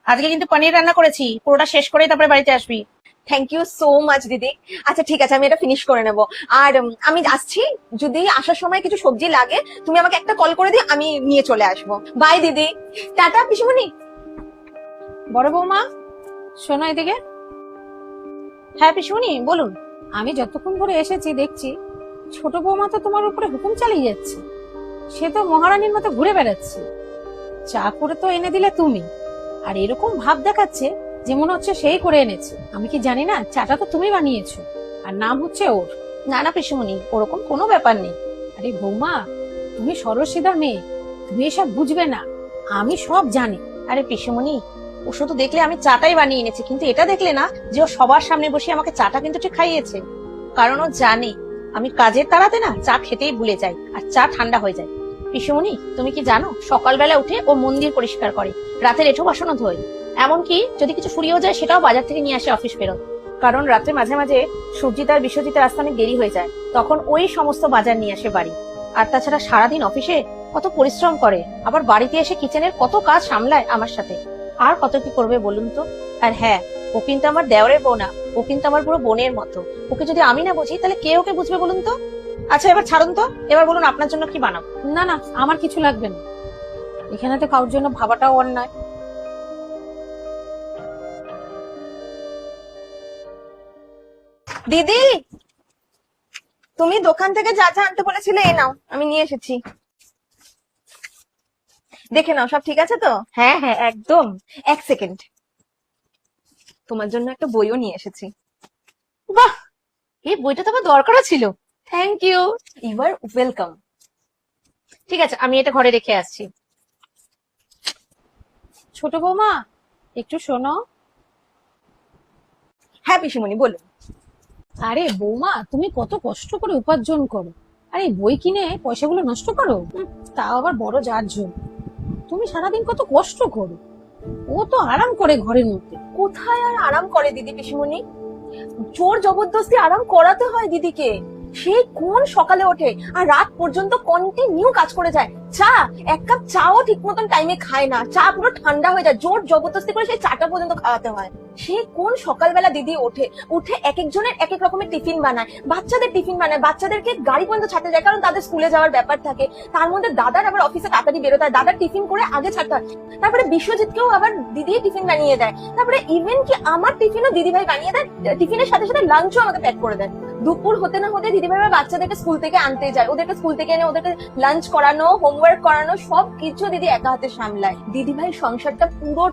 আজকে কিন্তু পনির রান্না করেছি, পুরোটা শেষ করেই তারপরে বাড়িতে আসবি। থ্যাংক ইউ সো মাচ দিদি। আচ্ছা ঠিক আছে, আমি এটা ফিনিশ করে নেব। আর আমি আসছি, যদি আসার সময় কিছু সবজি লাগে তুমি আমাকে একটা কল করে দিও, আমি নিয়ে চলে আসবো। বাই দিদি, টাটা পিসিমণি। বড় বৌমা, শোনো এদিকে। হ্যাঁ পিসুনি, বলুন। আমি যতক্ষণ ধরে এসেছি দেখছি ছোট বৌমা তো তোমার উপরে হুকুম চালিয়ে যাচ্ছে। সে তো মহারানীর মতো ঘুরে বেড়াচ্ছে। চা করে তো এনে দিলে তুমি, আর এরকম ভাব দেখাচ্ছে যে মনে হচ্ছে সেই করে এনেছে। আমি কি জানি না চাটা তো তুমি বানিয়েছো, আর নাম হচ্ছে ওর। না না পিসুমণি, ওরকম কোনো ব্যাপার নেই। আরে বৌমা, তুমি সরসিধা মেয়ে, তুমি এসব বুঝবে না, আমি সব জানি। আরে পিসুমণি, ও শুধু দেখলে আমি চাটাই বানিয়ে এনেছি, কিন্তু এটা দেখলে না যে ও সবার সামনে বসে আমাকে চাটা কিন্তু ঠিক খাইয়েছে। কারণ ও জানে আমি কাজের তাড়াতে না চা খেতেই ভুলে যাই, আর চা ঠান্ডা হয়ে যায়। পিসুমণি, তুমি কি জানো সকালবেলা উঠে ও মন্দির পরিষ্কার করে, রাতের এঁঠো বাসনও ধোয়, এমনকি যদি কিছু ফুরিয়েও যায় সেটাও বাজার থেকে নিয়ে আসে অফিস ফেরত। কারণ রাত্রে মাঝে মাঝে সূর্যিত আর বিশ্বজিতের আসতে অনেক দেরি হয়ে যায়, তখন ওই সমস্ত বাজার নিয়ে আসে বাড়ি। আর তাছাড়া সারাদিন অফিসে কত পরিশ্রম করে, আবার বাড়িতে এসে কিচেনের কত কাজ সামলায় আমার সাথে। আর কত কি করবে বলুন তো। আর হ্যাঁ, ও কিন্তু আমার দেওরের বউ না, ও কিন্তু আমার পুরো বোনের মতো। ওকে যদি আমি না বুঝি তাহলে কে ওকে বুঝবে বলুন তো। আচ্ছা এবার ছাড়ুন তো, এবার বলুন আপনার জন্য কি বানাবো। না না, আমার কিছু লাগবে না, এখানে তো কারোর জন্য ভাবাটাও অন্যায়। দিদি, তুমি দোকান থেকে যা যা আনতে বলেছিলে এই নাও, আমি নিয়ে এসেছি। দেখে নাও সব ঠিক আছে তো? হ্যাঁ হ্যাঁ, একদম। এক সেকেন্ড, তোমার জন্য একটা বইও নিয়ে এসেছি। বাহ, এই বইটা তো আমার দরকারও ছিল। Thank you. You are welcome. ঠিক আছে, আমি এটা ঘরে রেখে আসছি। ছোট বৌমা, একটু শোনো। হ্যাঁ পিসিমণি বলুন। আরে বৌমা, তুমি কত কষ্ট করে উপার্জন করো, আর এই বই কিনে পয়সাগুলো নষ্ট করো। তাও আবার বড় যার জন্য। তুমি সারাদিন কত কষ্ট করো, ও তো আরাম করে ঘরের মধ্যে। কোথায় আর আরাম করে দিদি পিসিমণি, জোর জবরদস্তি আরাম করাতে হয় দিদিকে। সে কোন সকালে ওঠে আর রাত পর্যন্ত কন্টিনিউ কাজ করে যায়। চা, এক কাপ চাও ঠিক মতন টাইমে খায় না, চা পুরো ঠান্ডা হয়ে যায়, জোর জবরদস্তি করে সেই চাটা পর্যন্ত খাওয়াতে হয়। সে কোন সকালবেলা দিদি ওঠে, উঠে এক একজনের এক এক রকমের টিফিন বানায়, বাচ্চাদের টিফিন বানায়, বাচ্চাদেরকে গাড়ি পর্যন্ত ছাড়তে যায় কারণ তাদের স্কুলে যাওয়ার ব্যাপার থাকে। তার মধ্যে দাদার আবার অফিসে তাড়াতাড়ি বেরোতে হয়, দাদার টিফিন করে আগে ছাড়তে হয়। তারপরে বিশ্বজিৎকেও আবার দিদি টিফিন বানিয়ে দেয়। তারপরে ইভেন কি আমার টিফিনও দিদিভাই বানিয়ে দেয়, টিফিনের সাথে সাথে লাঞ্চও আমাকে প্যাক করে দেয়। দুপুর হতে না হতে দিদিভাই বাচ্চাদেরকে স্কুল থেকে আনতে যায়, ওদেরকে স্কুল থেকে এনে ওদেরকে লাঞ্চ করানো, হোমওয়ার্ক করানো, সব কিছু দিদি একা হাতে সামলায়। দিদিভাই সংসারটা পুরো